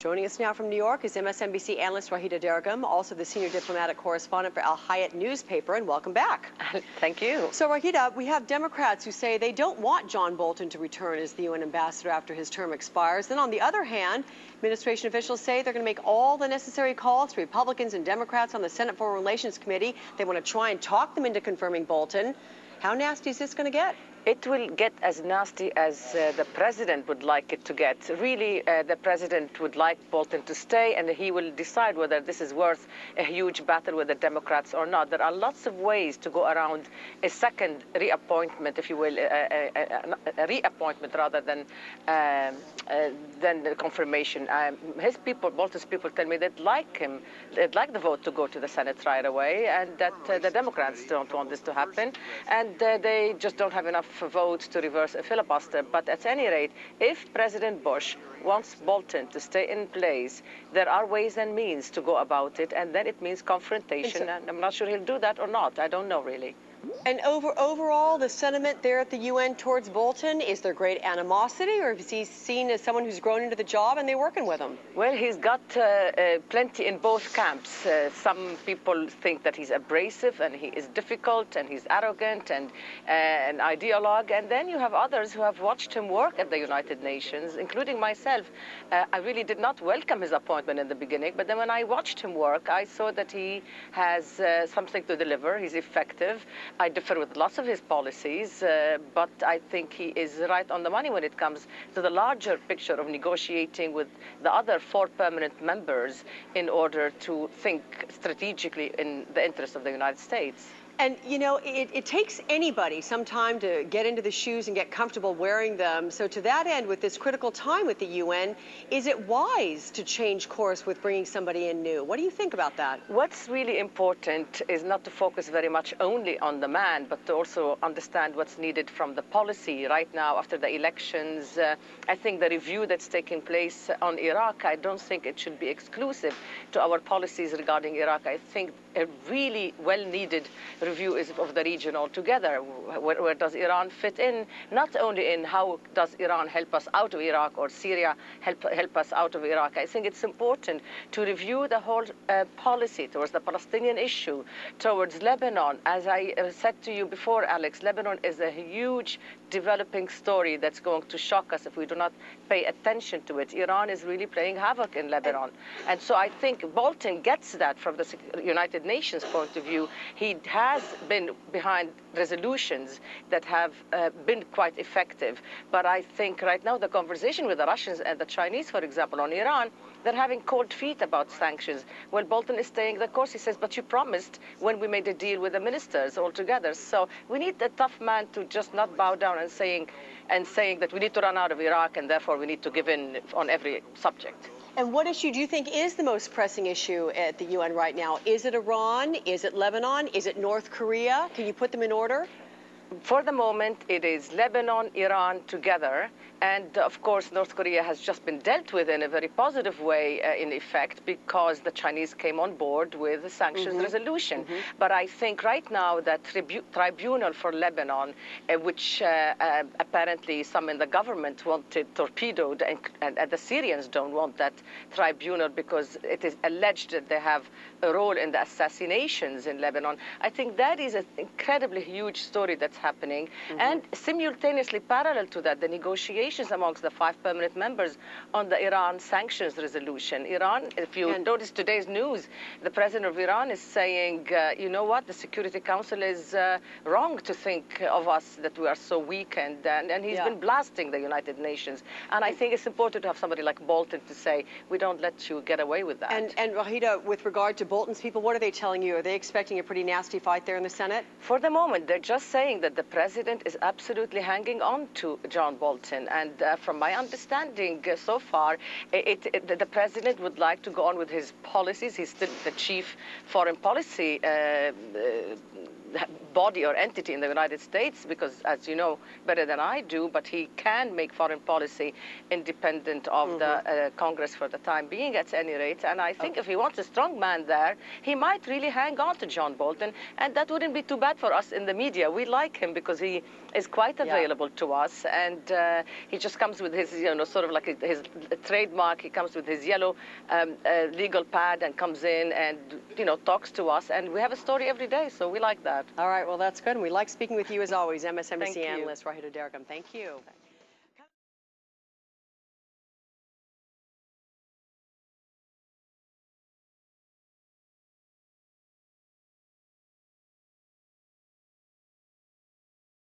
Joining us now from New York is MSNBC analyst Raghida Dergham, also the senior diplomatic correspondent for Al Hayat newspaper, and welcome back. Thank you. So, Raghida, we have Democrats who say they don't want John Bolton to return as the UN ambassador after his term expires. Then, on the other hand, administration officials say they're going to make all the necessary calls to Republicans and Democrats on the Senate Foreign Relations Committee. They want to try and talk them into confirming Bolton. How nasty is this going to get? It will get as nasty as the president would like it to get. Really, the president would like Bolton to stay, and he will decide whether this is worth a huge battle with the Democrats or not. There are lots of ways to go around a second reappointment, if you will, a reappointment rather than the confirmation. His people, Bolton's people, tell me they'd like the vote to go to the Senate right away, and that the Democrats don't want this to happen, and they just don't have enough vote to reverse a filibuster. But at any rate, if President Bush wants Bolton to stay in place, there are ways and means to go about it, and then it means confrontation. And I'm not sure he'll do that or not. I don't know, really. And overall, the sentiment there at the UN towards Bolton, is there great animosity, or is he seen as someone who's grown into the job and they're working with him? Well, he's got plenty in both camps. Some people think that he's abrasive and he is difficult and he's arrogant and an ideologue. And then you have others who have watched him work at the United Nations, including myself. I really did not welcome his appointment in the beginning, but then when I watched him work, I saw that he has something to deliver. He's effective. I differ with lots of his policies, but I think he is right on the money when it comes to the larger picture of negotiating with the other 4 permanent members in order to think strategically in the interest of the United States. And, you know, it takes anybody some time to get into the shoes and get comfortable wearing them. So to that end, with this critical time with the UN, is it wise to change course with bringing somebody in new? What do you think about that? What's really important is not to focus very much only on the man, but to also understand what's needed from the policy. Right now, after the elections, I think the review that's taking place on Iraq, I don't think it should be exclusive to our policies regarding Iraq. I think a really well-needed review is of the region altogether. Where does Iran fit in? Not only in how does Iran help us out of Iraq or Syria help us out of Iraq. I think it's important to review the whole policy towards the Palestinian issue, towards Lebanon. As I said to you before, Alex, Lebanon is a huge developing story that's going to shock us if we do not pay attention to it. Iran is really playing havoc in Lebanon. And so I think Bolton gets that from the United Nations point of view. He has been behind resolutions that have been quite effective. But I think right now the conversation with the Russians and the Chinese, for example, on Iran, they're having cold feet about sanctions. Well, Bolton is staying the course. He says, but you promised when we made a deal with the ministers altogether. So we need a tough man to just not bow down and saying that we need to run out of Iraq and therefore we need to give in on every subject. And what issue do you think is the most pressing issue at the UN right now? Is it Iran? Is it Lebanon? Is it North Korea? Can you put them in order? For the moment, it is Lebanon, Iran together. And, of course, North Korea has just been dealt with in a very positive way, in effect, because the Chinese came on board with the sanctions resolution. But I think right now that tribunal for Lebanon, which apparently some in the government wanted torpedoed, and the Syrians don't want that tribunal because it is alleged that they have a role in the assassinations in Lebanon. I think that is an incredibly huge story that's happening. And simultaneously, parallel to that, the negotiations amongst the 5 permanent members on the Iran sanctions resolution. Iran, if you notice today's news, the president of Iran is saying, you know what, the Security Council is wrong to think of us that we are so weak, and he's been blasting the United Nations. And I think it's important to have somebody like Bolton to say, we don't let you get away with that. And Raghida, with regard to Bolton's people, what are they telling you? Are they expecting a pretty nasty fight there in the Senate? For the moment, they're just saying that the president is absolutely hanging on to John Bolton. And from my understanding so far, the president would like to go on with his policies. He's still the chief foreign policy body or entity in the United States because, as you know better than I do, but he can make foreign policy independent of the Congress for the time being, at any rate. And I think if he wants a strong man there, he might really hang on to John Bolton, and that wouldn't be too bad for us in the media. We like him because he is quite available to us, and he just comes with his, sort of like his trademark. He comes with his yellow legal pad and comes in and, talks to us, and we have a story every day, so we like that. All right, well, that's good, and we like speaking with you as always, MSNBC Thank you. analyst Raghida Dergham. Thank you.